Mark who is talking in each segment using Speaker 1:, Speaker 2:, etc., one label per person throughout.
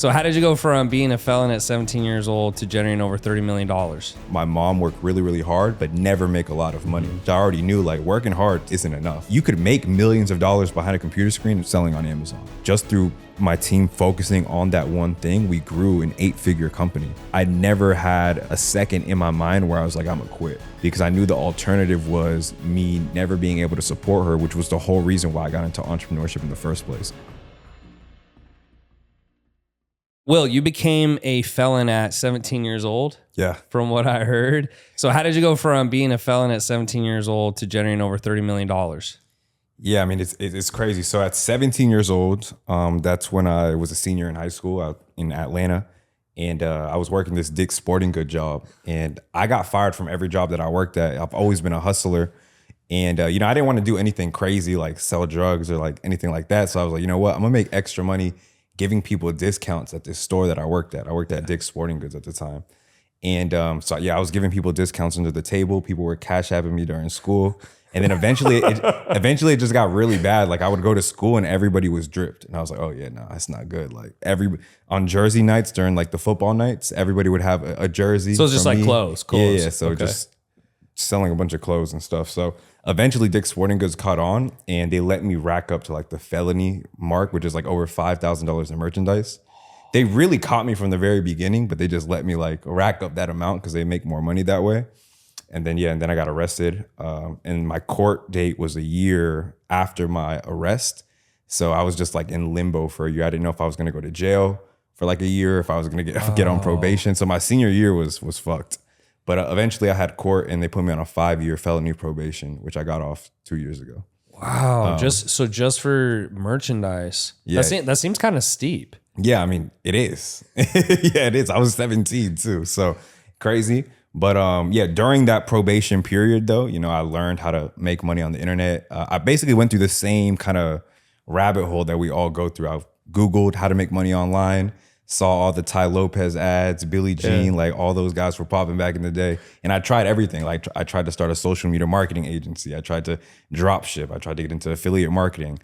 Speaker 1: So how did you go from being a felon at 17 years old to generating over $30 million?
Speaker 2: My mom worked really, really hard, but never make a lot of money. I already knew like working hard isn't enough. You could make millions of dollars behind a computer screen and selling on Amazon. Just through my team focusing on that one thing, we grew an 8-figure company. I never had a second in my mind where I was like, I'm gonna quit, because I knew the alternative was me never being able to support her, which was the whole reason why I got into entrepreneurship in the first place.
Speaker 1: Will, you became a felon at 17 years old?
Speaker 2: Yeah.
Speaker 1: From what I heard. So how did you go from being a felon at 17 years old to generating over $30 million?
Speaker 2: Yeah, I mean, it's crazy. So at 17 years old, that's when I was a senior in high school out in Atlanta. And I was working this Dick's Sporting Goods job. And I got fired from every job that I worked at. I've always been a hustler. And, I didn't want to do anything crazy like sell drugs or like anything like that. So I was like, you know what? I'm going to make extra money giving people discounts at this store that I worked at. I worked at Dick's Sporting Goods at the time. And so I was giving people discounts under the table. People were cash apping me during school. And then eventually it just got really bad. Like I would go to school and everybody was dripped. And I was like, oh yeah, no, that's not good. Like on jersey nights during like the football nights, everybody would have a jersey.
Speaker 1: So it's just like
Speaker 2: me.
Speaker 1: clothes.
Speaker 2: Yeah. So just selling a bunch of clothes and stuff. So eventually Dick's Sporting Goods caught on and they let me rack up to like the felony mark, which is like over $5,000 in merchandise. They really caught me from the very beginning, but they just let me like rack up that amount because they make more money that way. And then, and then I got arrested. And my court date was a year after my arrest. So I was just like in limbo for a year. I didn't know if I was gonna go to jail for like a year, if I was gonna get on probation. So my senior year was fucked. But eventually I had court and they put me on a 5-year felony probation, which I got off 2 years ago.
Speaker 1: Wow. Just for merchandise.
Speaker 2: Yeah.
Speaker 1: That seems kind of steep.
Speaker 2: Yeah, I mean, it is. Yeah, it is. I was 17 too. So crazy. But during that probation period though, I learned how to make money on the internet. I basically went through the same kind of rabbit hole that we all go through. I've Googled how to make money online, saw all the Ty Lopez ads, Billie Jean, like all those guys were popping back in the day. And I tried everything. Like I tried to start a social media marketing agency. I tried to drop ship. I tried to get into affiliate marketing.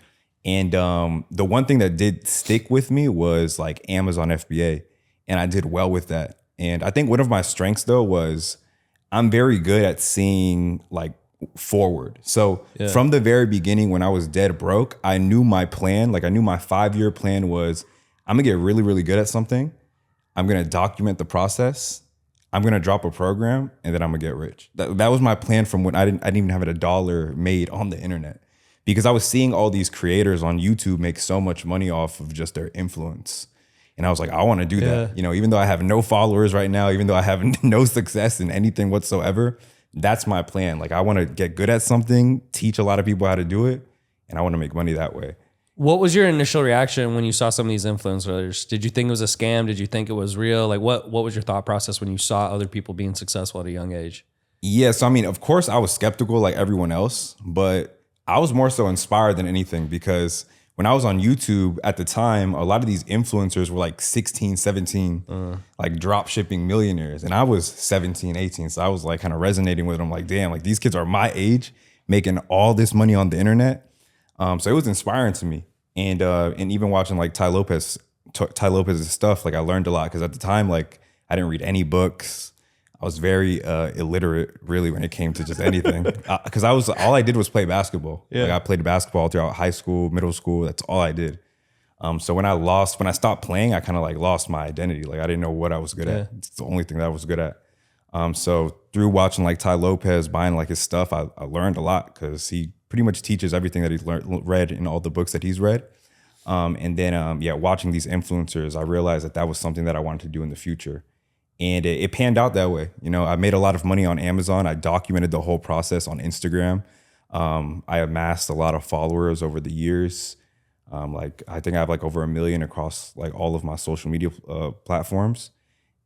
Speaker 2: And the one thing that did stick with me was like Amazon FBA. And I did well with that. And I think one of my strengths though was I'm very good at seeing like forward. So from the very beginning when I was dead broke, I knew my plan. Like I knew my 5-year plan was I'm gonna get really, really good at something. I'm gonna document the process. I'm gonna drop a program and then I'm gonna get rich. That was my plan from when I didn't even have a dollar made on the internet, because I was seeing all these creators on YouTube make so much money off of just their influence. And I was like, I want to do that. Even though I have no followers right now, even though I have no success in anything whatsoever, that's my plan. Like I want to get good at something, teach a lot of people how to do it, and I want to make money that way.
Speaker 1: What was your initial reaction when you saw some of these influencers? Did you think it was a scam? Did you think it was real? Like what was your thought process when you saw other people being successful at a young age?
Speaker 2: Yeah, so I mean, of course I was skeptical like everyone else, but I was more so inspired than anything, because when I was on YouTube at the time, a lot of these influencers were like 16, 17, like drop shipping millionaires. And I was 17, 18. So I was like kind of resonating with them like, damn, like these kids are my age making all this money on the internet. So it was inspiring to me. And even watching like Ty Lopez's stuff, like I learned a lot, because at the time, like I didn't read any books. I was very illiterate, really, when it came to just anything. Because all I did was play basketball. Yeah. Like I played basketball throughout high school, middle school. That's all I did. So when I stopped playing, I kind of like lost my identity. Like I didn't know what I was good at. It's the only thing that I was good at. So through watching like Ty Lopez, buying like his stuff, I learned a lot, because he pretty much teaches everything that he's read in all the books that he's read. And then watching these influencers, I realized that was something that I wanted to do in the future. And it panned out that way. I made a lot of money on Amazon. I documented the whole process on Instagram. I amassed a lot of followers over the years. Like I think I have like over 1 million across like all of my social media platforms.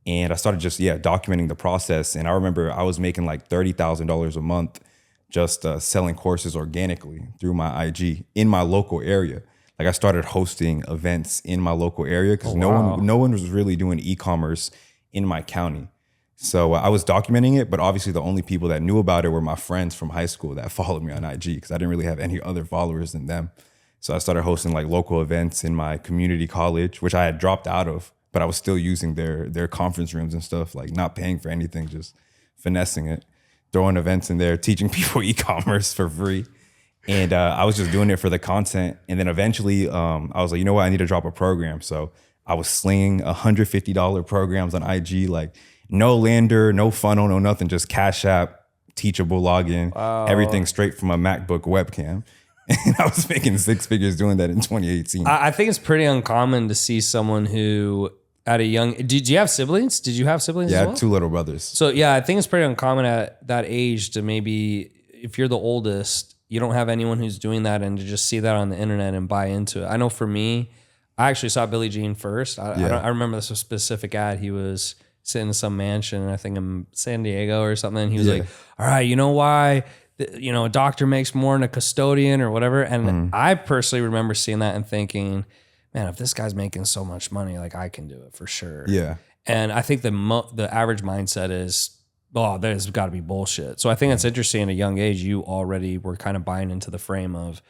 Speaker 2: And I started just, documenting the process. And I remember I was making like $30,000 a month just selling courses organically through my IG in my local area. Like I started hosting events in my local area, because no one was really doing e-commerce in my county. So I was documenting it, but obviously the only people that knew about it were my friends from high school that followed me on IG, because I didn't really have any other followers than them. So I started hosting like local events in my community college, which I had dropped out of but I was still using their conference rooms and stuff, like not paying for anything, just finessing it, throwing events in there, teaching people e-commerce for free. And I was just doing it for the content. And then eventually I was like, you know what? I need to drop a program. So I was slinging $150 programs on IG, like no lander, no funnel, no nothing, just Cash App, teachable login, everything straight from a MacBook webcam. And I was making 6 figures doing that in 2018.
Speaker 1: I think it's pretty uncommon to see someone who at a young, did you have siblings? Did you have siblings
Speaker 2: Yeah,
Speaker 1: as
Speaker 2: I
Speaker 1: well?
Speaker 2: had 2 little brothers.
Speaker 1: So yeah, I think it's pretty uncommon at that age to maybe, if you're the oldest, you don't have anyone who's doing that, and to just see that on the internet and buy into it. I know for me, I actually saw Billie Jean first. I remember this specific ad. He was sitting in some mansion, I think in San Diego or something. And he was like, all right, you know why, a doctor makes more than a custodian or whatever. And I personally remember seeing that and thinking, man, if this guy's making so much money, like I can do it for sure.
Speaker 2: Yeah.
Speaker 1: And I think the average mindset is, oh, there's got to be bullshit. So I think it's interesting at a young age, you already were kind of buying into the frame of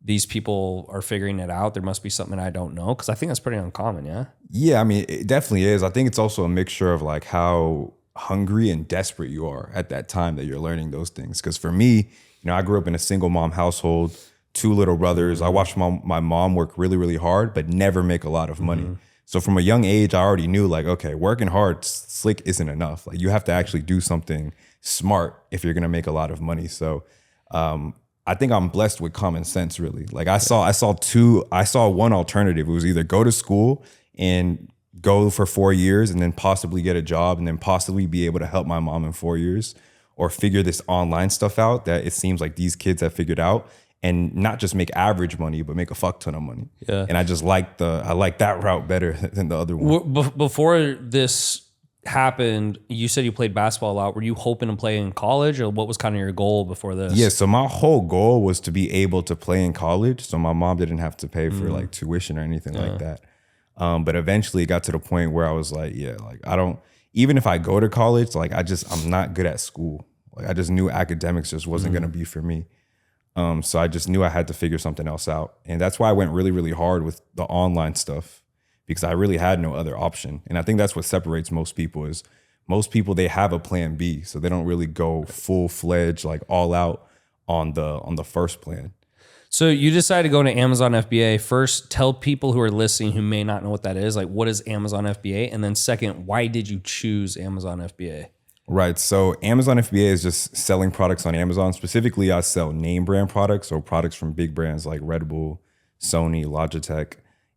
Speaker 1: these people are figuring it out. There must be something I don't know. Because I think that's pretty uncommon, yeah?
Speaker 2: Yeah, I mean, it definitely is. I think it's also a mixture of like how hungry and desperate you are at that time that you're learning those things. Because for me, I grew up in a single mom household, 2 little brothers. I watched my mom work really, really hard, but never make a lot of money. So from a young age, I already knew like, okay, working hard, slick isn't enough. Like you have to actually do something smart if you're gonna make a lot of money. So I think I'm blessed with common sense, really. Like I saw one alternative. It was either go to school and go for 4 years and then possibly get a job and then possibly be able to help my mom in 4 years, or figure this online stuff out that it seems like these kids have figured out, and not just make average money, but make a fuck ton of money. Yeah. And I just like that route better than the other one.
Speaker 1: Before this happened, you said you played basketball a lot. Were you hoping to play in college, or what was kind of your goal before this?
Speaker 2: Yeah, so my whole goal was to be able to play in college, so my mom didn't have to pay for like tuition or anything like that. But eventually it got to the point where I was like, yeah, like even if I go to college, like I'm not good at school. Like I just knew academics just wasn't gonna be for me. So I just knew I had to figure something else out. And that's why I went really, really hard with the online stuff, because I really had no other option. And I think that's what separates most people is most people, they have a plan B. So they don't really go full fledged, like all out on the first plan.
Speaker 1: So you decided to go into Amazon FBA. First, tell people who are listening who may not know what that is, like what is Amazon FBA? And then second, why did you choose Amazon FBA?
Speaker 2: Right. So Amazon FBA is just selling products on Amazon. Specifically, I sell name brand products, or products from big brands like Red Bull, Sony, Logitech.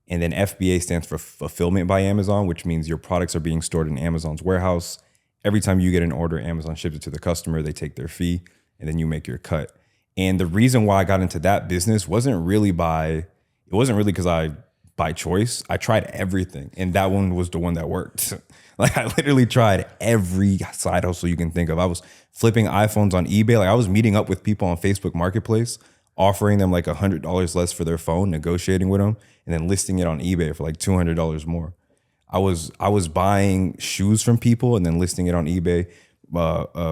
Speaker 2: And then FBA stands for Fulfillment by Amazon, which means your products are being stored in Amazon's warehouse. Every time you get an order, Amazon ships it to the customer. They take their fee, and then you make your cut. And the reason why I got into that business wasn't really because by choice. I tried everything, and that one was the one that worked. Like I literally tried every side hustle you can think of. I was flipping iPhones on eBay. Like I was meeting up with people on Facebook Marketplace, offering them like $100 less for their phone, negotiating with them, and then listing it on eBay for like $200 more. I was buying shoes from people and then listing it on eBay,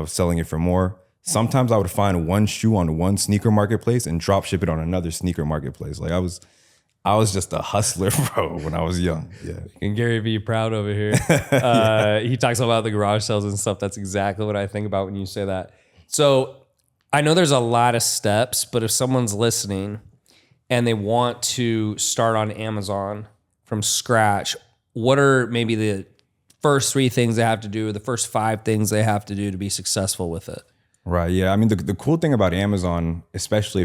Speaker 2: selling it for more. Sometimes I would find one shoe on one sneaker marketplace and drop ship it on another sneaker marketplace. Like I was just a hustler, bro, when I was young. Yeah.
Speaker 1: And Gary be proud over here. He talks about the garage sales and stuff. That's exactly what I think about when you say that. So I know there's a lot of steps, but if someone's listening and they want to start on Amazon from scratch, what are maybe the first 3 things they have to do, or the first 5 things they have to do to be successful with it?
Speaker 2: Right. Yeah. I mean, the cool thing about Amazon, especially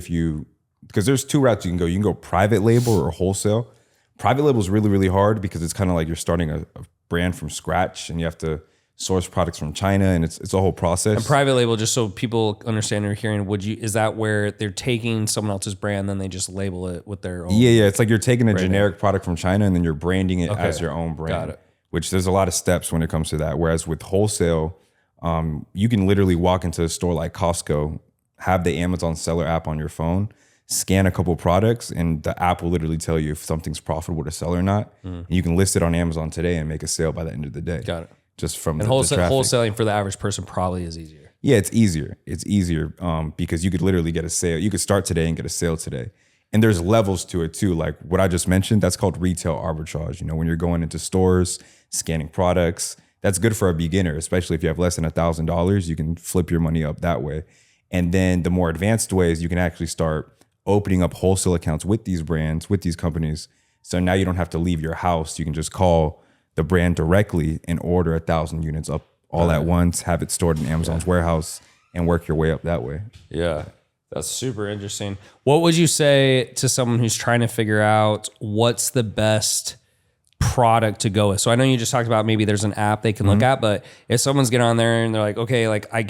Speaker 2: because there's 2 routes you can go. You can go private label or wholesale. Private label is really, really hard because it's kind of like you're starting a brand from scratch, and you have to source products from China, and it's a whole process.
Speaker 1: And private label, just so people understand or hearing, is that where they're taking someone else's brand, then they just label it with their own?
Speaker 2: Yeah. It's like you're taking a generic product from China and then you're branding it as your own brand.
Speaker 1: Got it.
Speaker 2: Which there's a lot of steps when it comes to that. Whereas with wholesale, you can literally walk into a store like Costco, have the Amazon seller app on your phone, scan a couple products, and the app will literally tell you if something's profitable to sell or not. And you can list it on Amazon today and make a sale by the end of the day.
Speaker 1: Got it.
Speaker 2: Just from
Speaker 1: and
Speaker 2: the traffic.
Speaker 1: Wholesaling for the average person probably is easier.
Speaker 2: Yeah, it's easier. It's easier because you could literally get a sale. You could start today and get a sale today. And there's levels to it too. Like what I just mentioned, that's called retail arbitrage. You know, when you're going into stores, scanning products, that's good for a beginner, especially if you have less than $1,000, you can flip your money up that way. And then the more advanced ways, you can actually start opening up wholesale accounts with these brands, with these companies. So now you don't have to leave your house. You can just call the brand directly and order 1,000 units up all at once, have it stored in Amazon's warehouse, and work your way up that way.
Speaker 1: Yeah. That's super interesting. What would you say to someone who's trying to figure out what's the best product to go with? So I know you just talked about maybe there's an app they can look at, but if someone's getting on there and they're like, okay, like I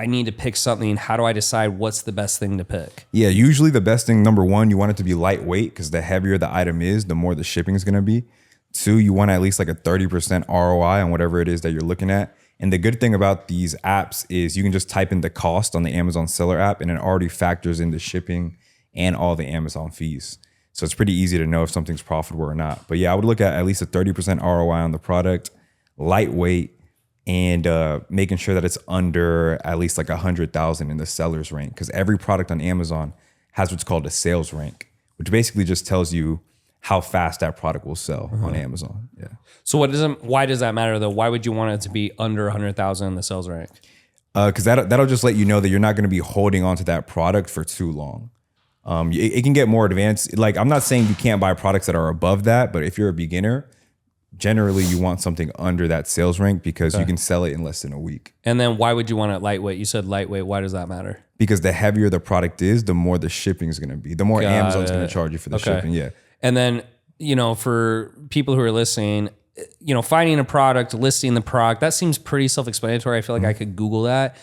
Speaker 1: need to pick something, how do I decide what's the best thing to pick?
Speaker 2: Yeah, usually the best thing, number one, you want it to be lightweight because the heavier the item is, the more the shipping is going to be. Two, you want at least like a 30% ROI on whatever it is that you're looking at. And the good thing about these apps is you can just type in the cost on the Amazon seller app and it already factors in the shipping and all the Amazon fees. So it's pretty easy to know if something's profitable or not. But yeah, I would look at least a 30% ROI on the product, lightweight, and making sure that it's under at least like 100,000 in the seller's rank. Because every product on Amazon has what's called a sales rank, which basically just tells you how fast that product will sell on Amazon. Yeah.
Speaker 1: So why does that matter though? Why would you want it to be under 100,000 in the sales rank?
Speaker 2: Because that'll just let you know that you're not going to be holding on to that product for too long. It can get more advanced. Like I'm not saying you can't buy products that are above that, but if you're a beginner, generally you want something under that sales rank because you can sell it in less than a week.
Speaker 1: And then why would you want it lightweight? You said lightweight. Why does that matter?
Speaker 2: Because the heavier the product is, the more the shipping is going to be. The more Amazon's going to charge you for the shipping. Yeah.
Speaker 1: And then, you know, for people who are listening, you know, finding a product, listing the product, that seems pretty self-explanatory. I feel like I could Google that.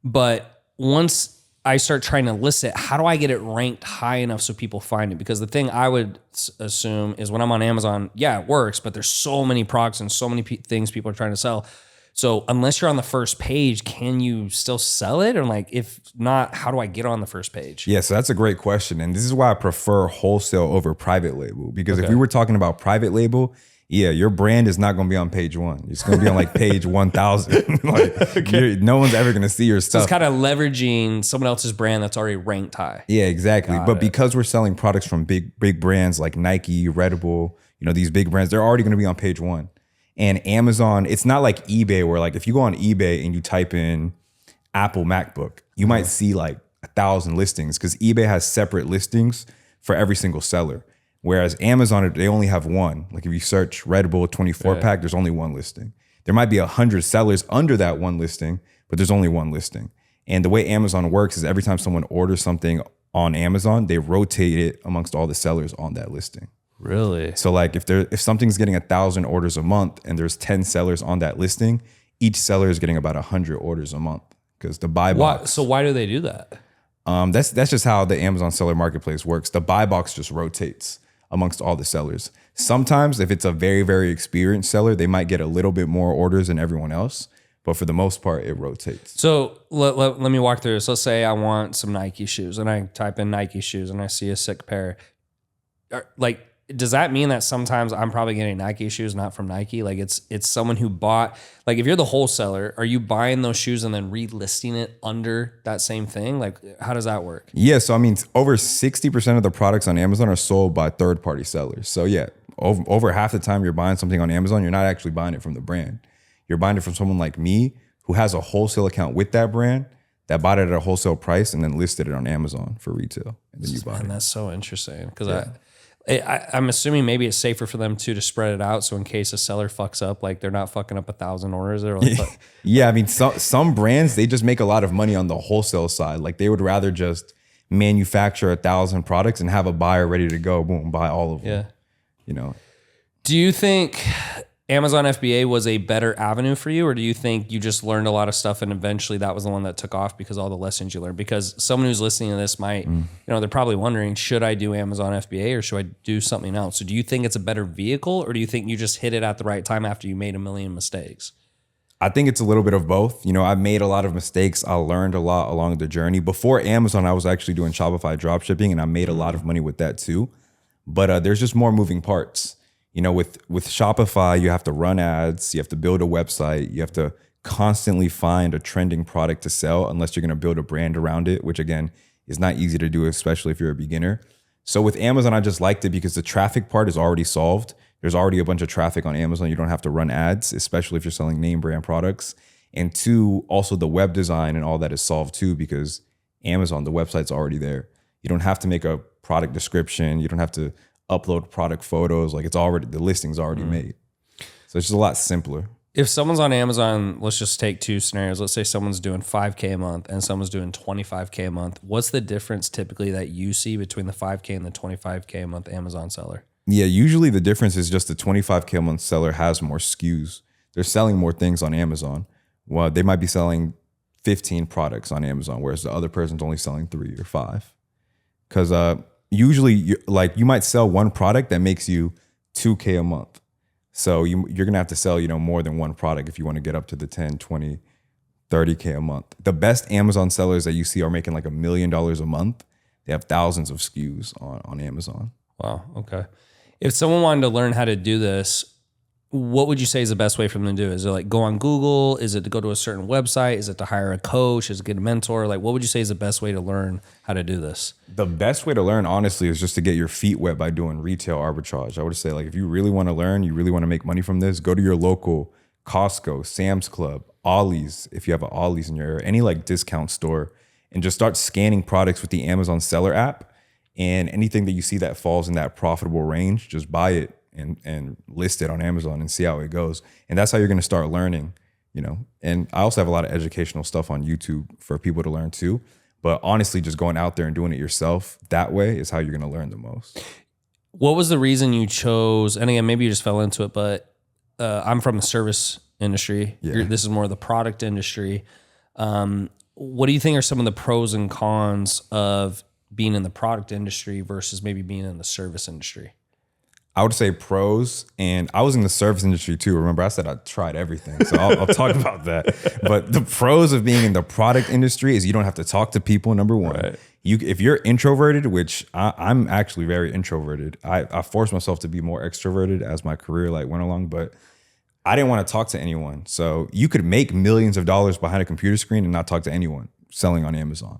Speaker 1: But once I start trying to list it, how do I get it ranked high enough so people find it? Because the thing I would assume is when I'm on Amazon, yeah, it works, but there's so many products and so many things people are trying to sell. So unless you're on the first page, can you still sell it? Or like, if not, how do I get on the first page?
Speaker 2: Yeah, so that's a great question. And this is why I prefer wholesale over private label. Because if we were talking about private label, yeah, your brand is not going to be on page 1. It's going to be on like page 1,000. Like no one's ever going to see your stuff.
Speaker 1: So it's kind of leveraging someone else's brand that's already ranked high.
Speaker 2: Yeah, exactly. But because we're selling products from big brands like Nike, Red Bull, you know, these big brands, they're already going to be on page 1. And Amazon, it's not like eBay where like if you go on eBay and you type in Apple MacBook, you might see like 1,000 listings because eBay has separate listings for every single seller. Whereas Amazon, they only have one. Like if you search Red Bull 24 pack, there's only one listing. There might be 100 sellers under that one listing, but there's only one listing. And the way Amazon works is every time someone orders something on Amazon, they rotate it amongst all the sellers on that listing.
Speaker 1: Really?
Speaker 2: So like if something's getting 1,000 orders a month and there's 10 sellers on that listing, each seller is getting about 100 orders a month because the buy box.
Speaker 1: So why do they do that?
Speaker 2: That's just how the Amazon seller marketplace works. The buy box just rotates amongst all the sellers. Sometimes if it's a very, very experienced seller, they might get a little bit more orders than everyone else. But for the most part, it rotates.
Speaker 1: So let me walk through this. Let's say I want some Nike shoes and I type in Nike shoes and I see a sick pair. Like, does that mean that sometimes I'm probably getting Nike shoes not from Nike? Like it's someone who bought, like if you're the wholesaler, are you buying those shoes and then relisting it under that same thing? Like how does that work?
Speaker 2: Yeah, so I mean, over 60% of the products on Amazon are sold by third-party sellers. So yeah, over half the time you're buying something on Amazon, you're not actually buying it from the brand. You're buying it from someone like me who has a wholesale account with that brand that bought it at a wholesale price and then listed it on Amazon for retail. And then you buy it.
Speaker 1: That's so interesting because I'm assuming maybe it's safer for them to spread it out. So in case a seller fucks up, like they're not fucking up 1,000 orders. They're like,
Speaker 2: yeah, I mean, some brands, they just make a lot of money on the wholesale side. Like they would rather just manufacture 1,000 products and have a buyer ready to go. Boom, buy all of them.
Speaker 1: Yeah.
Speaker 2: You know.
Speaker 1: Do you think Amazon FBA was a better avenue for you, or do you think you just learned a lot of stuff and eventually that was the one that took off because all the lessons you learned? Because someone who's listening to this might, you know, they're probably wondering, should I do Amazon FBA or should I do something else? So do you think it's a better vehicle, or do you think you just hit it at the right time after you made a million mistakes?
Speaker 2: I think it's a little bit of both. You know, I made a lot of mistakes. I learned a lot along the journey. Before Amazon, I was actually doing Shopify dropshipping and I made a lot of money with that too. But there's just more moving parts. You know, with Shopify, you have to run ads, you have to build a website, you have to constantly find a trending product to sell unless you're going to build a brand around it, which again is not easy to do, especially if you're a beginner. So with Amazon, I just liked it because the traffic part is already solved. There's already a bunch of traffic on Amazon. You don't have to run ads, especially if you're selling name brand products. And two, also the web design and all that is solved too, because Amazon, the website's already there. You don't have to make a product description. You don't have to upload product photos. Like the listing's already made. So it's just a lot simpler.
Speaker 1: If someone's on Amazon, let's just take two scenarios. Let's say someone's doing 5K a month and someone's doing 25K a month. What's the difference typically that you see between the 5K and the 25K a month Amazon seller?
Speaker 2: Yeah, usually the difference is just the 25K a month seller has more SKUs. They're selling more things on Amazon. Well, they might be selling 15 products on Amazon, whereas the other person's only selling 3 or 5. Because usually, you might sell one product that makes you $2K a month. So you're going to have to sell, more than one product if you want to get up to the 10, 20, 30K a month. The best Amazon sellers that you see are making like $1 million a month. They have thousands of SKUs on Amazon.
Speaker 1: Wow. Okay. If someone wanted to learn how to do this, what would you say is the best way for them to do it? Is it like go on Google? Is it to go to a certain website? Is it to hire a coach? Is it to get a mentor? Like, what would you say is the best way to learn how to do this?
Speaker 2: The best way to learn, honestly, is just to get your feet wet by doing retail arbitrage. I would say, like, if you really want to learn, you really want to make money from this, go to your local Costco, Sam's Club, Ollie's, if you have an Ollie's in your area, any like discount store, and just start scanning products with the Amazon seller app. And anything that you see that falls in that profitable range, just buy it and list it on Amazon and see how it goes. And that's how you're going to start learning, And I also have a lot of educational stuff on YouTube for people to learn too. But honestly, just going out there and doing it yourself that way is how you're going to learn the most.
Speaker 1: What was the reason you chose, and again, maybe you just fell into it, but I'm from the service industry.
Speaker 2: Yeah.
Speaker 1: This is more of the product industry. What do you think are some of the pros and cons of being in the product industry versus maybe being in the service industry?
Speaker 2: I would say pros, and I was in the service industry too. Remember, I said I tried everything, so I'll talk about that. But the pros of being in the product industry is you don't have to talk to people, number one.
Speaker 1: Right.
Speaker 2: If you're introverted, which I'm actually very introverted, I forced myself to be more extroverted as my career went along, but I didn't want to talk to anyone. So you could make millions of dollars behind a computer screen and not talk to anyone selling on Amazon.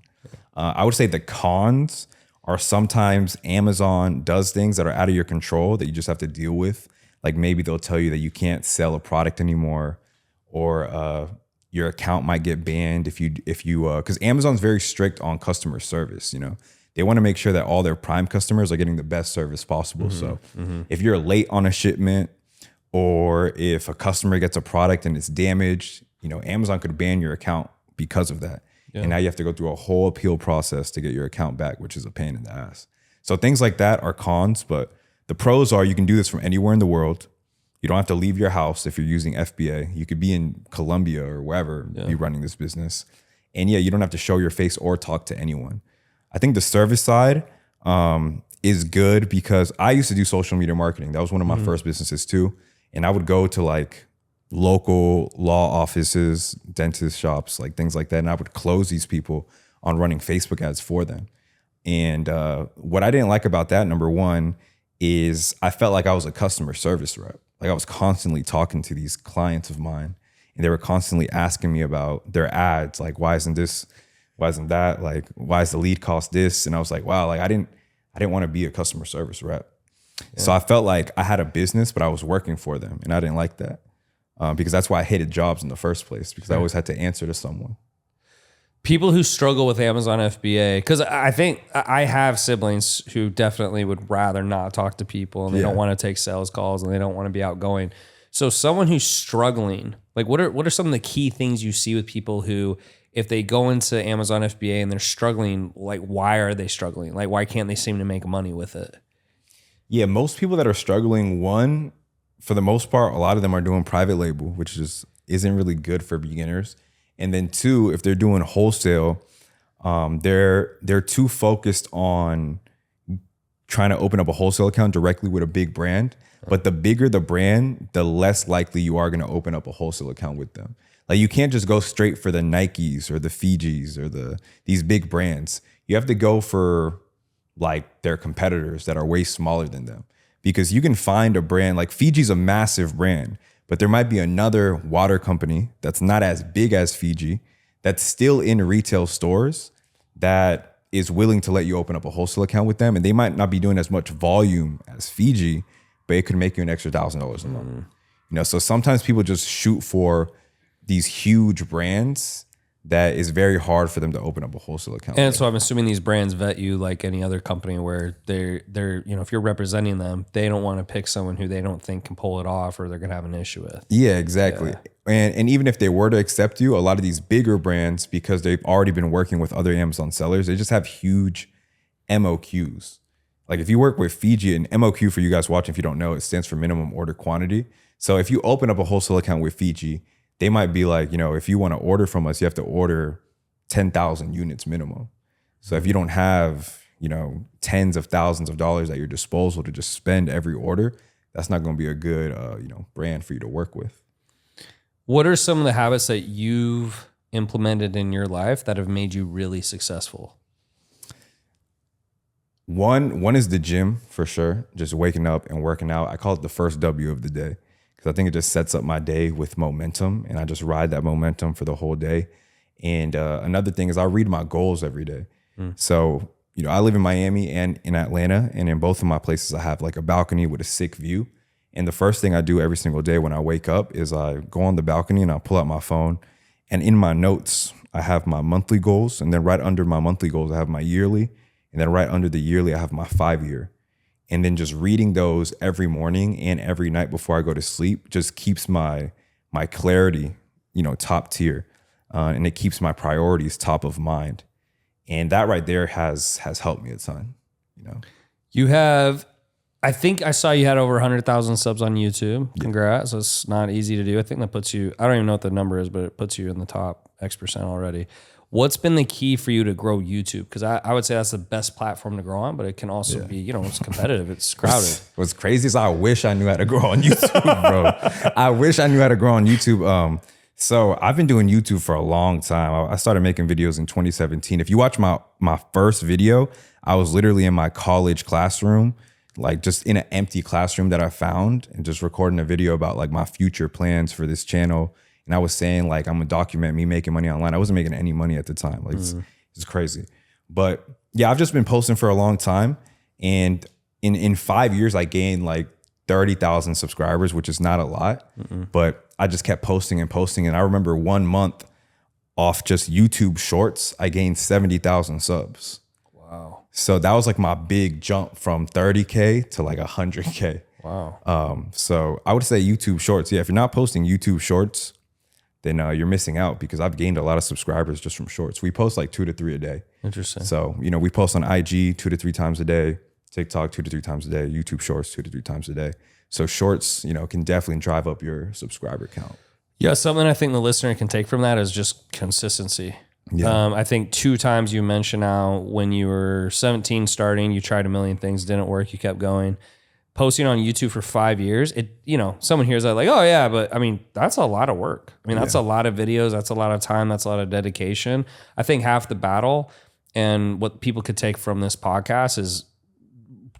Speaker 2: I would say the cons are sometimes Amazon does things that are out of your control that you just have to deal with. Like maybe they'll tell you that you can't sell a product anymore, or your account might get banned if you because Amazon's very strict on customer service. They want to make sure that all their Prime customers are getting the best service possible. If you're late on a shipment, or if a customer gets a product and it's damaged, Amazon could ban your account because of that. Yeah. And now you have to go through a whole appeal process to get your account back, which is a pain in the ass. So things like that are cons, but the pros are you can do this from anywhere in the world. You don't have to leave your house if you're using FBA. You could be in Colombia or wherever, be running this business. And you don't have to show your face or talk to anyone. I think the service side is good because I used to do social media marketing. That was one of my first businesses too. And I would go to local law offices, dentist shops, things like that. And I would close these people on running Facebook ads for them. And what I didn't like about that, number one, is I felt like I was a customer service rep. I was constantly talking to these clients of mine, and they were constantly asking me about their ads. Why isn't this? Why isn't that? Why is the lead cost this? And I was like, wow, I didn't want to be a customer service rep. Yeah. So I felt like I had a business, but I was working for them, and I didn't like that. Because that's why I hated jobs in the first place, because I always had to answer to someone.
Speaker 1: People who struggle with Amazon FBA, because I think I have siblings who definitely would rather not talk to people, and they don't want to take sales calls, and they don't want to be outgoing. So someone who's struggling, what are some of the key things you see with people who, if they go into Amazon FBA and they're struggling, why are they struggling? Why can't they seem to make money with it?
Speaker 2: Yeah, most people that are struggling, one, for the most part, a lot of them are doing private label, which just isn't really good for beginners. And then two, if they're doing wholesale, they're too focused on trying to open up a wholesale account directly with a big brand. But the bigger the brand, the less likely you are going to open up a wholesale account with them. You can't just go straight for the Nikes or the Fijis or these big brands. You have to go for their competitors that are way smaller than them. Because you can find a brand Fiji's a massive brand, but there might be another water company that's not as big as Fiji that's still in retail stores that is willing to let you open up a wholesale account with them, and they might not be doing as much volume as Fiji, but it could make you an extra $1,000 a month. You know, so sometimes people just shoot for these huge brands that is very hard for them to open up a wholesale account.
Speaker 1: And so I'm assuming these brands vet you like any other company where they're, you know, if you're representing them, they don't want to pick someone who they don't think can pull it off or they're going to have an issue with.
Speaker 2: Yeah, exactly. Yeah. And even if they were to accept you, a lot of these bigger brands, because they've already been working with other Amazon sellers, they just have huge MOQs. Like if you work with Fiji, an MOQ for you guys watching, if you don't know, it stands for minimum order quantity. So if you open up a wholesale account with Fiji, they might be like, you know, if you want to order from us, you have to order 10,000 units minimum. So if you don't have, you know, tens of thousands of dollars at your disposal to just spend every order, that's not going to be a good, you know, brand for you to work with.
Speaker 1: What are some of the habits that you've implemented in your life that have made you really successful?
Speaker 2: One is the gym for sure. Just waking up and working out. I call it the first W of the day, because I think it just sets up my day with momentum, and I just ride that momentum for the whole day. And another thing is I read my goals every day. So, you know, I live in Miami and in Atlanta, and in both of my places I have like a balcony with a sick view. And the first thing I do every single day when I wake up is I go on the balcony and I pull out my phone, and in my notes I have my monthly goals, and then right under my monthly goals I have my yearly, and then right under the yearly I have my 5-year. And then just reading those every morning and every night before I go to sleep just keeps my clarity, you know, top tier, and it keeps my priorities top of mind. And that right there has helped me a ton. You know,
Speaker 1: you have, I think I saw you had over 100,000 subs on YouTube. Congrats! It's not easy to do. I think that puts you. I don't even know what the number is, but it puts you in the top X% already. What's been the key for you to grow YouTube? Because I would say that's the best platform to grow on, but it can also be, you know, it's competitive. It's crowded.
Speaker 2: What's crazy is I wish I knew how to grow on YouTube, bro. I wish I knew how to grow on YouTube. So I've been doing YouTube for a long time. I started making videos in 2017. If you watch my first video, I was literally in my college classroom, like just in an empty classroom that I found, and just recording a video about like my future plans for this channel. And I was saying like, I'm gonna document me making money online. I wasn't making any money at the time. Like it's crazy. But yeah, I've just been posting for a long time. And in 5 years, I gained like 30,000 subscribers, which is not a lot, but I just kept posting and posting. And I remember 1 month off just YouTube shorts, I gained 70,000 subs.
Speaker 1: Wow.
Speaker 2: So that was like my big jump from 30K to like 100K.
Speaker 1: Wow.
Speaker 2: So I would say YouTube shorts. Yeah. If you're not posting YouTube shorts, then you're missing out, because I've gained a lot of subscribers just from shorts. We post like 2 to 3 a day.
Speaker 1: Interesting.
Speaker 2: So, you know, we post on IG 2 to 3 times a day, TikTok 2 to 3 times a day, YouTube shorts 2 to 3 times a day. So shorts, you know, can definitely drive up your subscriber count.
Speaker 1: Yeah. Something I think the listener can take from that is just consistency.
Speaker 2: Yeah.
Speaker 1: I think 2 times you mentioned now when you were 17 starting, you tried a million things, didn't work, you kept going. Posting on YouTube for 5 years, it, you know, someone hears that like, oh yeah, but I mean, that's a lot of work. I mean, that's a lot of videos. That's a lot of time. That's a lot of dedication. I think half the battle and what people could take from this podcast is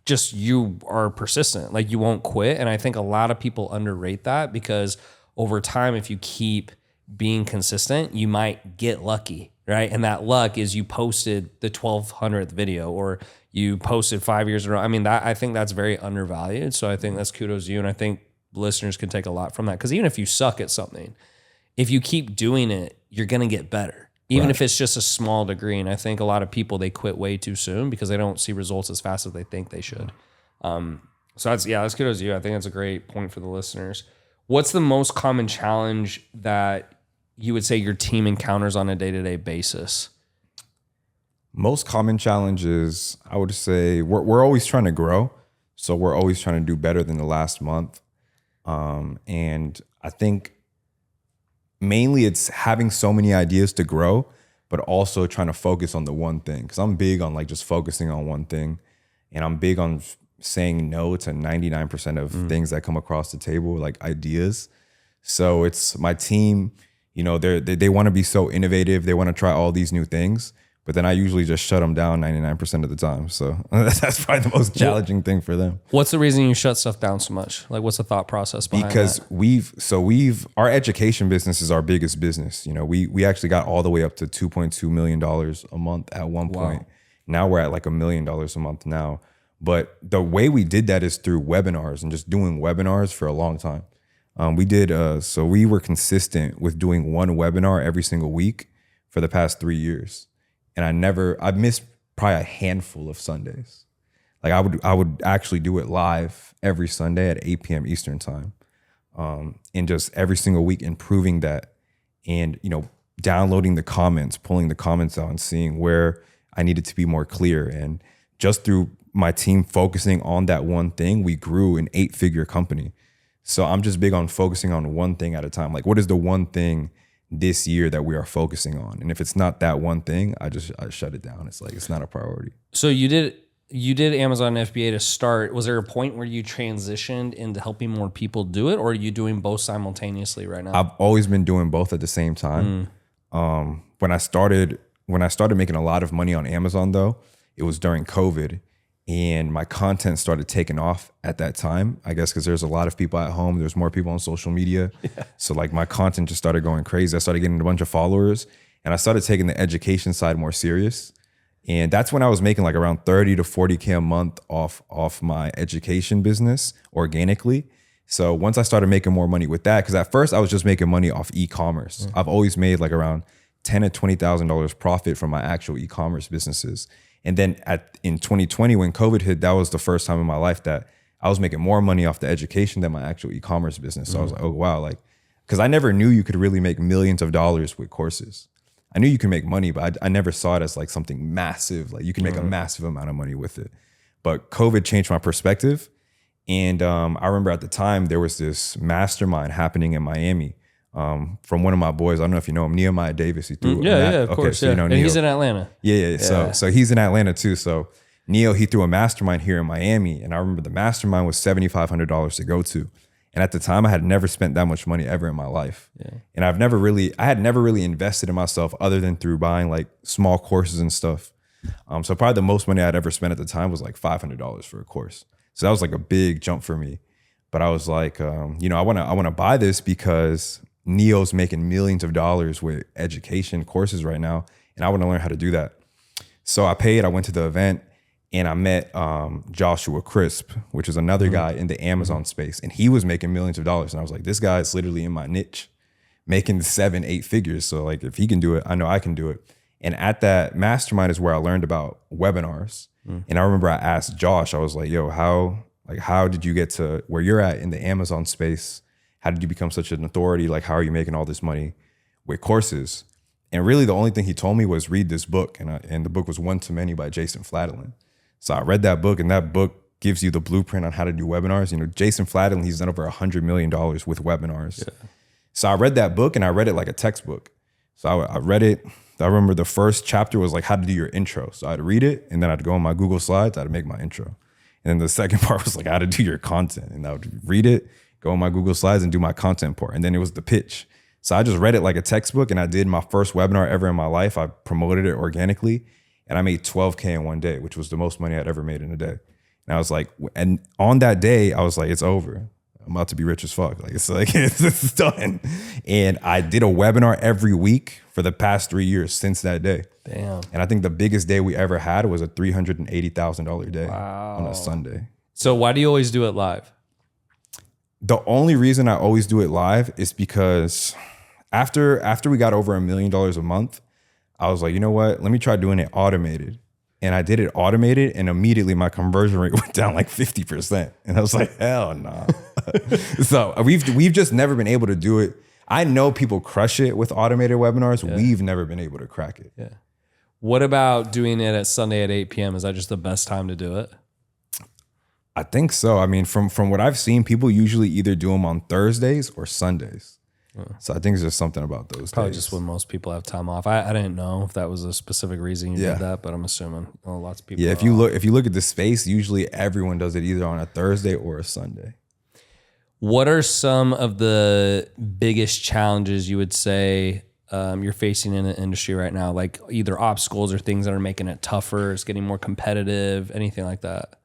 Speaker 1: just you are persistent. Like you won't quit. And I think a lot of people underrate that, because over time, if you keep being consistent, you might get lucky, right? And that luck is you posted the 1200th video, or you posted 5 years in a row. I mean, that, I think that's very undervalued. So I think that's kudos to you. And I think listeners can take a lot from that, because even if you suck at something, if you keep doing it, you're going to get better, even if it's just a small degree. And I think a lot of people, they quit way too soon because they don't see results as fast as they think they should. So that's kudos to you. I think that's a great point for the listeners. What's the most common challenge that you would say your team encounters on a day-to-day basis?
Speaker 2: Most common challenges, I would say we're always trying to grow. So we're always trying to do better than the last month. And I think mainly it's having so many ideas to grow, but also trying to focus on the one thing. Because I'm big on like just focusing on one thing. And I'm big on saying no to 99% of things that come across the table, like ideas. So it's my team, you know, they want to be so innovative. They want to try all these new things. But then I usually just shut them down 99% of the time. So that's probably the most challenging thing for them.
Speaker 1: What's the reason you shut stuff down so much? Like, what's the thought process behind that?
Speaker 2: Because our education business is our biggest business. You know, we actually got all the way up to $2.2 million a month at one point. Now we're at like $1 million a month now. But the way we did that is through webinars and just doing webinars for a long time. So we were consistent with doing one webinar every single week for the past 3 years. And I missed probably a handful of Sundays. Like I would actually do it live every Sunday at 8 p.m. Eastern time. And just every single week improving that and, downloading the comments, pulling the comments out and seeing where I needed to be more clear. And just through my team focusing on that one thing, we grew an 8-figure company. So I'm just big on focusing on one thing at a time. Like, what is the one thing this year that we are focusing on? And if it's not that one thing, I shut it down. It's like, it's not a priority.
Speaker 1: So you did Amazon FBA to start. Was there a point where you transitioned into helping more people do it, or are you doing both simultaneously right now?
Speaker 2: I've always been doing both at the same time. When I started making a lot of money on Amazon, though, it was during COVID. And my content started taking off at that time, I guess, because there's a lot of people at home. There's more people on social media. Yeah. So like my content just started going crazy. I started getting a bunch of followers and I started taking the education side more serious. And that's when I was making like around 30 to 40K a month off my education business organically. So once I started making more money with that, because at first I was just making money off e-commerce. I've always made like around $10,000 to $20,000 profit from my actual e-commerce businesses. And then in 2020, when COVID hit, that was the first time in my life that I was making more money off the education than my actual e-commerce business. So I was like, oh, wow. Like, because I never knew you could really make millions of dollars with courses. I knew you can make money, but I never saw it as like something massive. Like you can make a massive amount of money with it. But COVID changed my perspective. And I remember at the time, there was this mastermind happening in Miami from one of my boys. I don't know if you know him, Nehemiah Davis. He threw
Speaker 1: of course.
Speaker 2: So
Speaker 1: yeah.
Speaker 2: you know
Speaker 1: and
Speaker 2: Neo.
Speaker 1: He's in Atlanta.
Speaker 2: Yeah. So he's in Atlanta too. So Neo, he threw a mastermind here in Miami. And I remember the mastermind was $7,500 to go to. And at the time, I had never spent that much money ever in my life. Yeah. And I had never really invested in myself other than through buying like small courses and stuff. So probably the most money I'd ever spent at the time was like $500 for a course. So that was like a big jump for me. But I was like, I want to buy this because Neo's making millions of dollars with education courses right now. And I want to learn how to do that. So I paid, I went to the event and I met Joshua Crisp, which is another guy in the Amazon space. And he was making millions of dollars. And I was like, this guy is literally in my niche, making 7-8 figures. So like, if he can do it, I know I can do it. And at that mastermind is where I learned about webinars. And I remember I asked Josh, I was like, yo, how did you get to where you're at in the Amazon space? How did you become such an authority? Like, how are you making all this money with courses? And really the only thing he told me was read this book. And the book was One to Many by Jason Fladlien. So I read that book, and that book gives you the blueprint on how to do webinars. You know, Jason Fladlien, he's done over $100 million with webinars. Yeah. So I read that book and I read it like a textbook. So I read it. I remember the first chapter was like how to do your intro. So I'd read it and then I'd go on my Google Slides, I'd make my intro. And then the second part was like how to do your content. And I would read it, go on my Google Slides and do my content part. And then it was the pitch. So I just read it like a textbook and I did my first webinar ever in my life. I promoted it organically and I made $12K in one day, which was the most money I'd ever made in a day. And I was like, and on that day, I was like, it's over. I'm about to be rich as fuck. It's done. And I did a webinar every week for the past 3 years since that day.
Speaker 1: Damn.
Speaker 2: And I think the biggest day we ever had was a $380,000 day on a Sunday.
Speaker 1: So why do you always do it live?
Speaker 2: The only reason I always do it live is because after we got over $1 million a month, I was like, you know what? Let me try doing it automated. And I did it automated and immediately my conversion rate went down like 50%. And I was like, hell no. So we've just never been able to do it. I know people crush it with automated webinars. Yeah. We've never been able to crack it.
Speaker 1: Yeah. What about doing it at Sunday at 8 p.m.? Is that just the best time to do it?
Speaker 2: I think so. I mean, from what I've seen, people usually either do them on Thursdays or Sundays. So I think it's just something about those
Speaker 1: Probably
Speaker 2: days.
Speaker 1: just when most people have time off. I didn't know if that was a specific reason you did that, but I'm assuming lots of people.
Speaker 2: Yeah, if you look at the space, usually everyone does it either on a Thursday or a Sunday.
Speaker 1: What are some of the biggest challenges you would say you're facing in the industry right now? Like either obstacles or things that are making it tougher, it's getting more competitive, anything like that?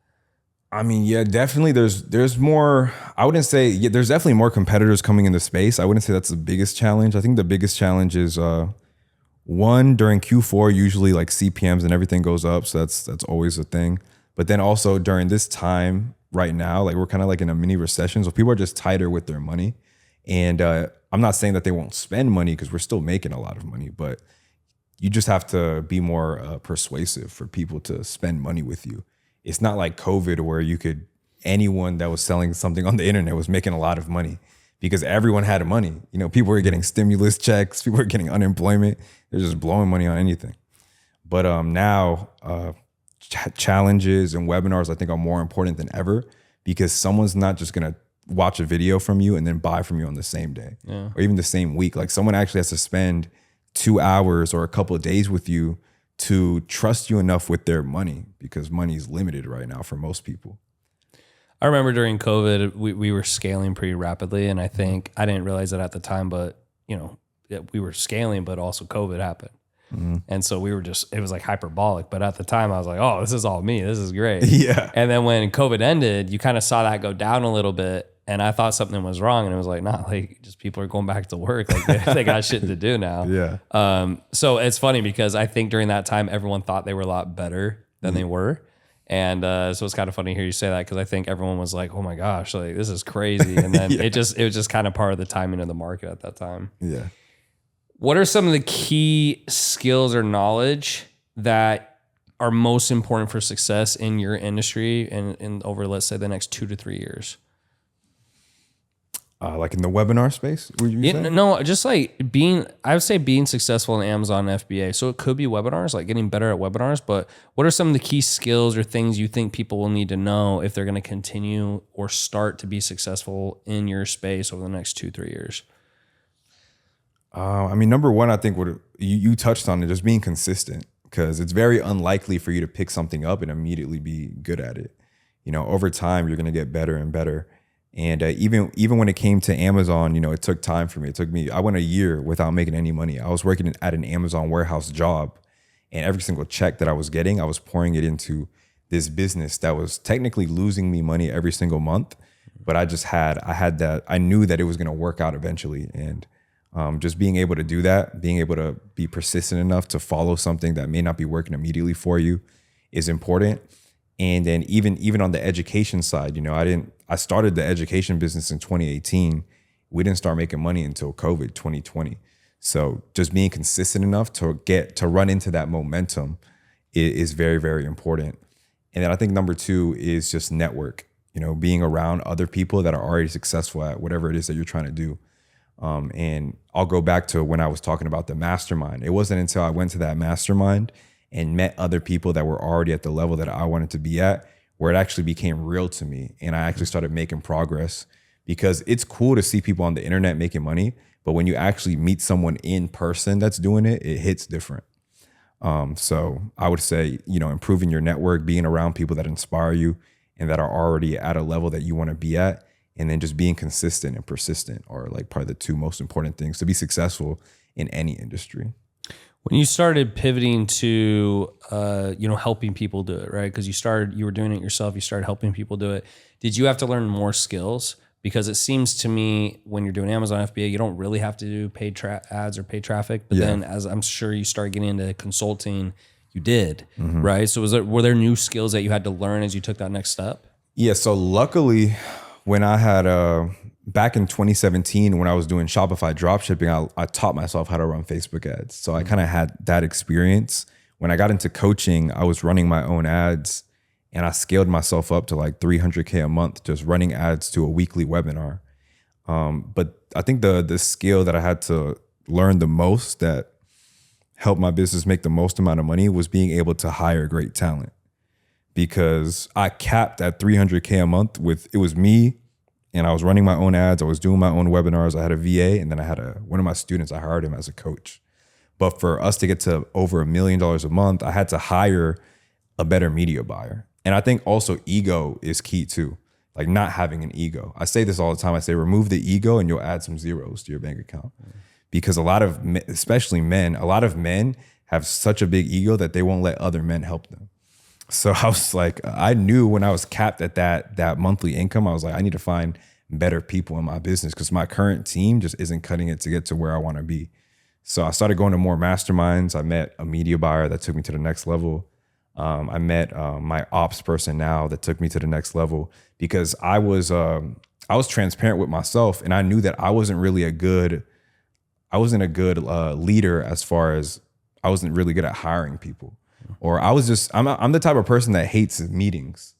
Speaker 2: I mean, yeah, definitely. There's more. I wouldn't say there's definitely more competitors coming into space. I wouldn't say that's the biggest challenge. I think the biggest challenge is One, during Q4, usually like CPMs and everything goes up. So that's always a thing. But then also during this time right now, like we're kind of like in a mini recession. So people are just tighter with their money. And I'm not saying that they won't spend money because we're still making a lot of money, but you just have to be more persuasive for people to spend money with you. It's not like COVID where anyone that was selling something on the internet was making a lot of money because everyone had money. You know, people were getting stimulus checks, people were getting unemployment. They're just blowing money on anything. But now challenges and webinars, I think, are more important than ever because someone's not just going to watch a video from you and then buy from you on the same day or even the same week. Like someone actually has to spend 2 hours or a couple of days with you to trust you enough with their money because money is limited right now for most people.
Speaker 1: I remember during COVID, we were scaling pretty rapidly. And I think I didn't realize it at the time, but you know, we were scaling, but also COVID happened. Mm-hmm. And so it was like hyperbolic. But at the time I was like, oh, this is all me. This is great.
Speaker 2: Yeah.
Speaker 1: And then when COVID ended, you kind of saw that go down a little bit. And I thought something was wrong. And it was like, nah, like just people are going back to work. Like they got shit to do now.
Speaker 2: Yeah.
Speaker 1: So it's funny because I think during that time, everyone thought they were a lot better than they were. And so it's kind of funny to hear you say that because I think everyone was like, oh my gosh, like this is crazy. And then it was just kind of part of the timing of the market at that time.
Speaker 2: Yeah.
Speaker 1: What are some of the key skills or knowledge that are most important for success in your industry and over, let's say, the next 2 to 3 years?
Speaker 2: Like in the webinar space?
Speaker 1: No, just like I would say being successful in Amazon FBA. So it could be webinars, like getting better at webinars, but what are some of the key skills or things you think people will need to know if they're going to continue or start to be successful in your space over the next 2-3 years?
Speaker 2: I mean, number one, I think what you touched on it, just being consistent, because it's very unlikely for you to pick something up and immediately be good at it. You know, over time, you're going to get better and better. And even when it came to Amazon, you know, it took time for me. I went a year without making any money. I was working at an Amazon warehouse job, and every single check that I was getting, I was pouring it into this business that was technically losing me money every single month. But I knew that it was going to work out eventually. And just being able to do that, being able to be persistent enough to follow something that may not be working immediately for you is important. And then even on the education side, you know, I started the education business in 2018. We didn't start making money until COVID 2020. So just being consistent enough to run into that momentum is very, very important. And then I think number two is just network, you know, being around other people that are already successful at whatever it is that you're trying to do. And I'll go back to when I was talking about the mastermind. It wasn't until I went to that mastermind and met other people that were already at the level that I wanted to be at, where it actually became real to me. And I actually started making progress, because it's cool to see people on the internet making money, but when you actually meet someone in person that's doing it, it hits different. So I would say, you know, improving your network, being around people that inspire you and that are already at a level that you want to be at, and then just being consistent and persistent are like probably the two most important things to be successful in any industry.
Speaker 1: When you started pivoting to, helping people do it, right? Because you were doing it yourself. You started helping people do it. Did you have to learn more skills? Because it seems to me when you're doing Amazon FBA, you don't really have to do paid ads or paid traffic. But then as I'm sure you started getting into consulting, you did, right? So were there new skills that you had to learn as you took that next step? Yeah.
Speaker 2: So luckily, when I had back in 2017, when I was doing Shopify dropshipping, I taught myself how to run Facebook ads. So I kind of had that experience. When I got into coaching, I was running my own ads, and I scaled myself up to like $300K a month just running ads to a weekly webinar. But I think the skill that I had to learn the most that helped my business make the most amount of money was being able to hire great talent. Because I capped at $300K a month it was me, and I was running my own ads. I was doing my own webinars. I had a VA, and then I had one of my students, I hired him as a coach. But for us to get to over $1 million a month, I had to hire a better media buyer. And I think also ego is key too, like not having an ego. I say this all the time. I say, remove the ego and you'll add some zeros to your bank account. Because especially men, a lot of men have such a big ego that they won't let other men help them. So I was like, I knew when I was capped at that monthly income, I was like, I need to find better people in my business because my current team just isn't cutting it to get to where I want to be. So I started going to more masterminds. I met a media buyer that took me to the next level. I met my ops person now that took me to the next level because I was transparent with myself, and I knew that I wasn't a good leader as far as I wasn't really good at hiring people, or I'm the type of person that hates meetings.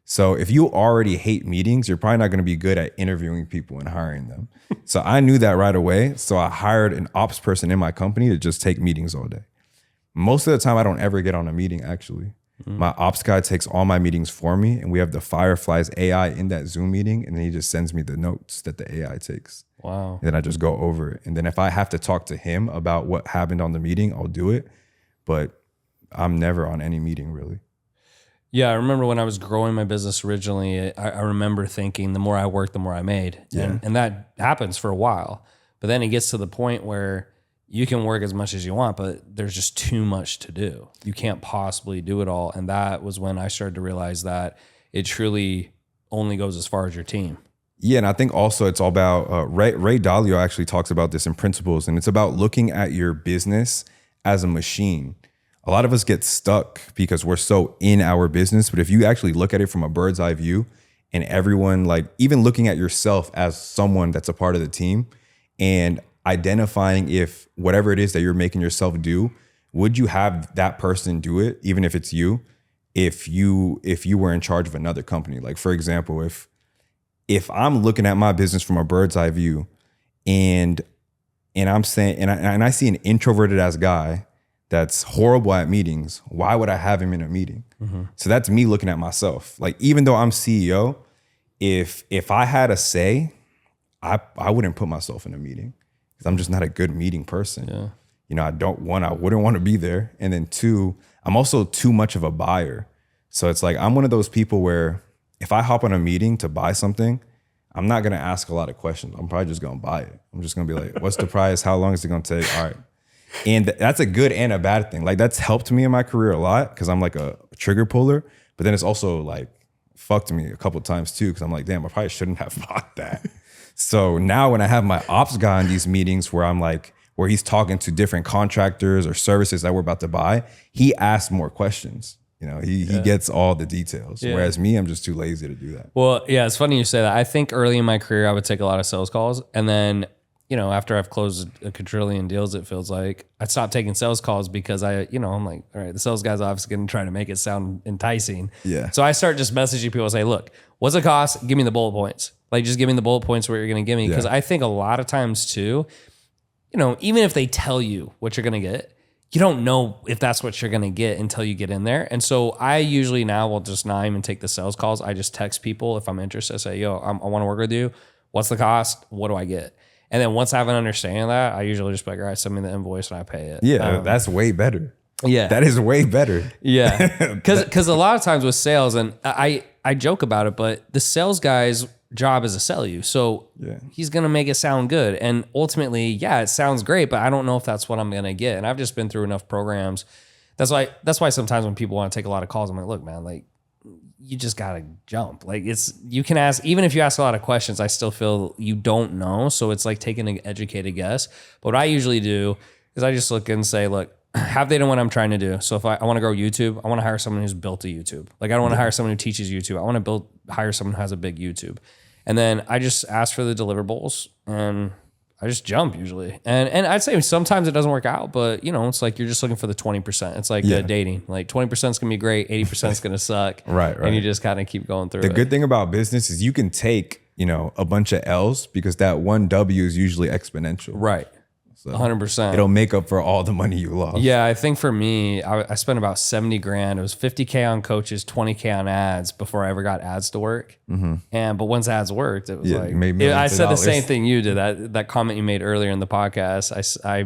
Speaker 2: So if you already hate meetings, you're probably not going to be good at interviewing people and hiring them. So I knew that right away. So I hired an ops person in my company to just take meetings all day. Most of the time, I don't ever get on a meeting, actually. My ops guy takes all my meetings for me, and we have the Fireflies AI in that Zoom meeting, and then he just sends me the notes that the AI takes.
Speaker 1: Wow.
Speaker 2: And then I just go over it. And then if I have to talk to him about what happened on the meeting, I'll do it. But I'm never on any meeting, really.
Speaker 1: Yeah, I remember when I was growing my business originally, I remember thinking the more I worked, the more I made.
Speaker 2: Yeah.
Speaker 1: And that happens for a while. But then it gets to the point where you can work as much as you want, but there's just too much to do. You can't possibly do it all. And that was when I started to realize that it truly only goes as far as your team.
Speaker 2: Yeah, and I think also it's all about, Ray Dalio actually talks about this in Principles, and it's about looking at your business as a machine. A lot of us get stuck because we're so in our business, but if you actually look at it from a bird's eye view, and everyone, like even looking at yourself as someone that's a part of the team and identifying if whatever it is that you're making yourself do, would you have that person do it, even if it's you, if you were in charge of another company? Like, for example, if I'm looking at my business from a bird's eye view and I'm saying, and I see an introverted ass guy that's horrible at meetings, why would I have him in a meeting? Mm-hmm. So that's me looking at myself. Like, even though I'm CEO, if I had a say, I wouldn't put myself in a meeting because I'm just not a good meeting person.
Speaker 1: Yeah.
Speaker 2: You know, I wouldn't want to be there. And then two, I'm also too much of a buyer. So it's like, I'm one of those people where if I hop on a meeting to buy something, I'm not going to ask a lot of questions. I'm probably just going to buy it. I'm just going to be like, what's the price? How long is it going to take? All right. And that's a good and a bad thing. Like, that's helped me in my career a lot because I'm like a trigger puller. But then it's also like fucked me a couple of times too because I'm like, damn, I probably shouldn't have bought that. So now when I have my ops guy in these meetings where I'm like, where he's talking to different contractors or services that we're about to buy, he asks more questions. You know, he gets all the details. Yeah. Whereas me, I'm just too lazy to do that.
Speaker 1: Well, yeah, it's funny you say that. I think early in my career, I would take a lot of sales calls. And then, you know, after I've closed a quadrillion deals, it feels like I stopped taking sales calls because I'm like, all right, the sales guy's obviously going to try to make it sound enticing.
Speaker 2: Yeah.
Speaker 1: So I start just messaging people and say, look, what's it cost? Give me the bullet points. Like, just give me the bullet points where you're going to give me. Because I think a lot of times too, you know, even if they tell you what you're going to get, you don't know if that's what you're going to get until you get in there. And so I usually now will just not even take the sales calls. I just text people if I'm interested. I say, yo, I want to work with you. What's the cost? What do I get? And then once I have an understanding of that, I usually just be like, all right, send me the invoice and I pay it.
Speaker 2: Yeah, that's way better.
Speaker 1: Yeah.
Speaker 2: That is way better.
Speaker 1: Yeah. Because a lot of times with sales, and I joke about it, but the sales guy's job is to sell you. So he's going to make it sound good. And ultimately, yeah, it sounds great, but I don't know if that's what I'm going to get. And I've just been through enough programs. That's why sometimes when people want to take a lot of calls, I'm like, look, man, like, you just got to jump. Like, you can ask, even if you ask a lot of questions, I still feel you don't know. So it's like taking an educated guess. But what I usually do is I just look and say, look, have they done what I'm trying to do? So if I want to grow YouTube, I want to hire someone who's built a YouTube. Like, I don't want to hire someone who teaches YouTube. I want to hire someone who has a big YouTube. And then I just ask for the deliverables and I just jump usually. And I'd say sometimes it doesn't work out, but you know, it's like you're just looking for the 20%. It's like dating. Like 20% is going to be great, 80% is going to suck.
Speaker 2: Right.
Speaker 1: And you just kind of keep going through
Speaker 2: The
Speaker 1: it.
Speaker 2: good thing about business is you can take, you know, a bunch of L's because that one W is usually exponential.
Speaker 1: Right. So 100%.
Speaker 2: It'll make up for all the money you lost.
Speaker 1: Yeah, I think for me, I spent about 70 grand. It was 50K on coaches, 20K on ads before I ever got ads to work. Mm-hmm. But once ads worked, it was like, I said the same thing you did. That comment you made earlier in the podcast, I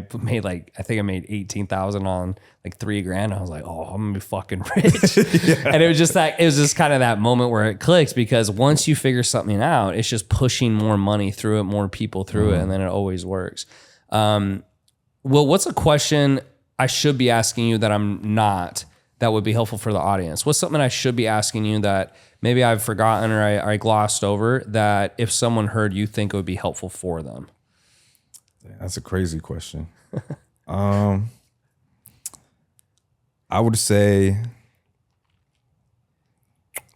Speaker 1: think I made 18,000 on like 3 grand. I was like, oh, I'm gonna be fucking rich. And it was just kind of that moment where it clicks because once you figure something out, it's just pushing more money through it, more people through it, and then it always works. Well, what's a question I should be asking you that I'm not, that would be helpful for the audience? What's something I should be asking you that maybe I've forgotten or I glossed over that if someone heard you think it would be helpful for them?
Speaker 2: That's a crazy question. I would say,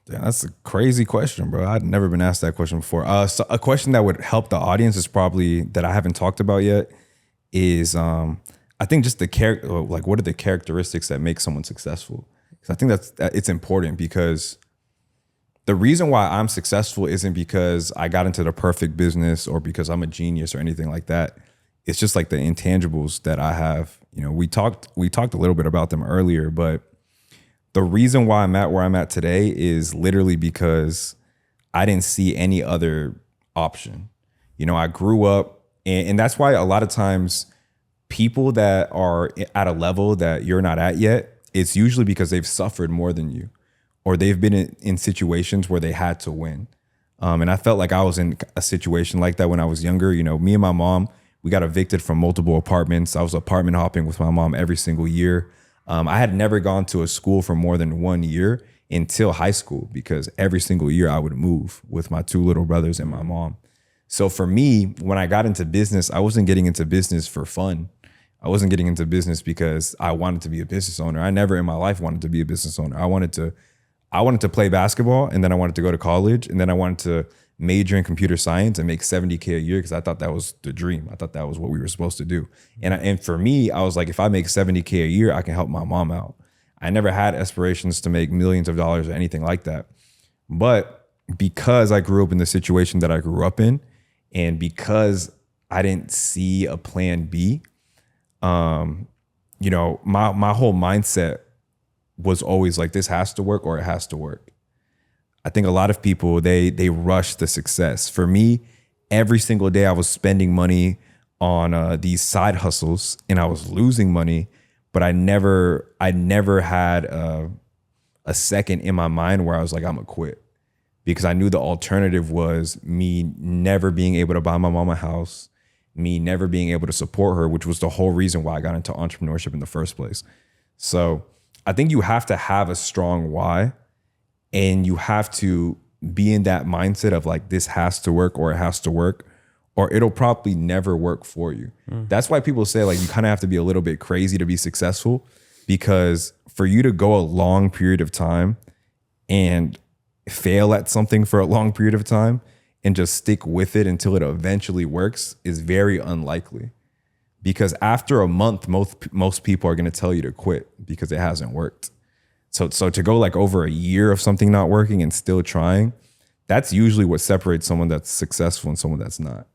Speaker 2: damn, that's a crazy question, bro. I'd never been asked that question before. So a question that would help the audience is probably that I haven't talked about yet is, I think just the like, what are the characteristics that make someone successful? Because I think it's important, because the reason why I'm successful isn't because I got into the perfect business or because I'm a genius or anything like that. It's just like the intangibles that I have. You know, we talked a little bit about them earlier, but the reason why I'm at where I'm at today is literally because I didn't see any other option. You know, I grew up, and that's why a lot of times people that are at a level that you're not at yet, it's usually because they've suffered more than you, or they've been in situations where they had to win. And I felt like I was in a situation like that when I was younger. You know, me and my mom, we got evicted from multiple apartments. I was apartment hopping with my mom every single year. I had never gone to a school for more than 1 year until high school, because every single year I would move with my 2 little brothers and my mom. So for me, when I got into business, I wasn't getting into business for fun. I wasn't getting into business because I wanted to be a business owner. I never in my life wanted to be a business owner. I wanted to play basketball, and then I wanted to go to college, and then I wanted to major in computer science and make $70K a year, because I thought that was the dream. I thought that was what we were supposed to do. And for me, I was like, if I make $70K a year, I can help my mom out. I never had aspirations to make millions of dollars or anything like that. But because I grew up in the situation that I grew up in, and because I didn't see a plan B, you know, my whole mindset was always like, this has to work or it has to work. I think a lot of people, they rush the success. For me, every single day I was spending money on these side hustles, and I was losing money, but I never had a second in my mind where I was like, I'm gonna quit, because I knew the alternative was me never being able to buy my mom a house, me never being able to support her, which was the whole reason why I got into entrepreneurship in the first place. So I think you have to have a strong why, and you have to be in that mindset of like, this has to work or it has to work, or it'll probably never work for you. That's why people say like, you kind of have to be a little bit crazy to be successful, because for you to go a long period of time and fail at something for a long period of time and just stick with it until it eventually works is very unlikely. Because after a month, most people are going to tell you to quit because it hasn't worked. So to go like over a year of something not working and still trying, that's usually what separates someone that's successful and someone that's not.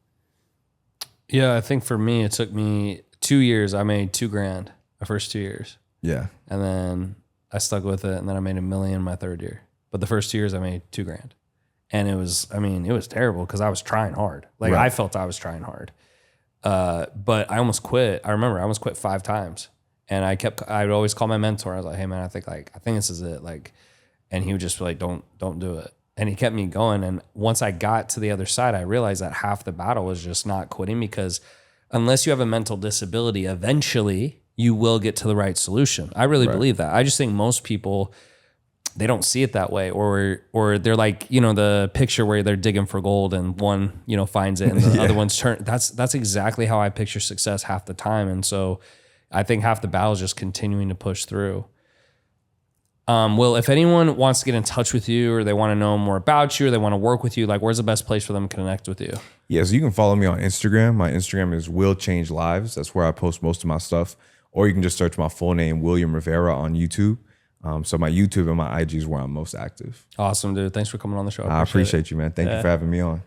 Speaker 1: Yeah, I think for me, it took me 2 years. I made $2,000 my first 2 years.
Speaker 2: Yeah.
Speaker 1: And then I stuck with it, and then I made $1 million my third year. But the first 2 years I made $2,000. And it was terrible because I was trying hard. Like right. I felt I was trying hard. But I almost quit. I remember I almost quit 5 times. And I would always call my mentor. I was like, hey man, I think this is it. Like, and he would just be like, don't do it. And he kept me going. And once I got to the other side, I realized that half the battle was just not quitting, because unless you have a mental disability, eventually you will get to the right solution. I really believe that. I just think most people, they don't see it that way, or they're like, you know, the picture where they're digging for gold and one, you know, finds it and the other one's that's exactly how I picture success half the time. And so I think half the battle is just continuing to push through. Will, if anyone wants to get in touch with you, or they want to know more about you, or they want to work with you, like where's the best place for them to connect with you?
Speaker 2: Yeah, so you can follow me on Instagram. My Instagram is Will Change Lives. That's where I post most of my stuff. Or you can just search my full name, William Rivera, on YouTube. So my YouTube and my IG is where I'm most active.
Speaker 1: Awesome, dude. Thanks for coming on the show.
Speaker 2: I appreciate you, man. Thank you for having me on.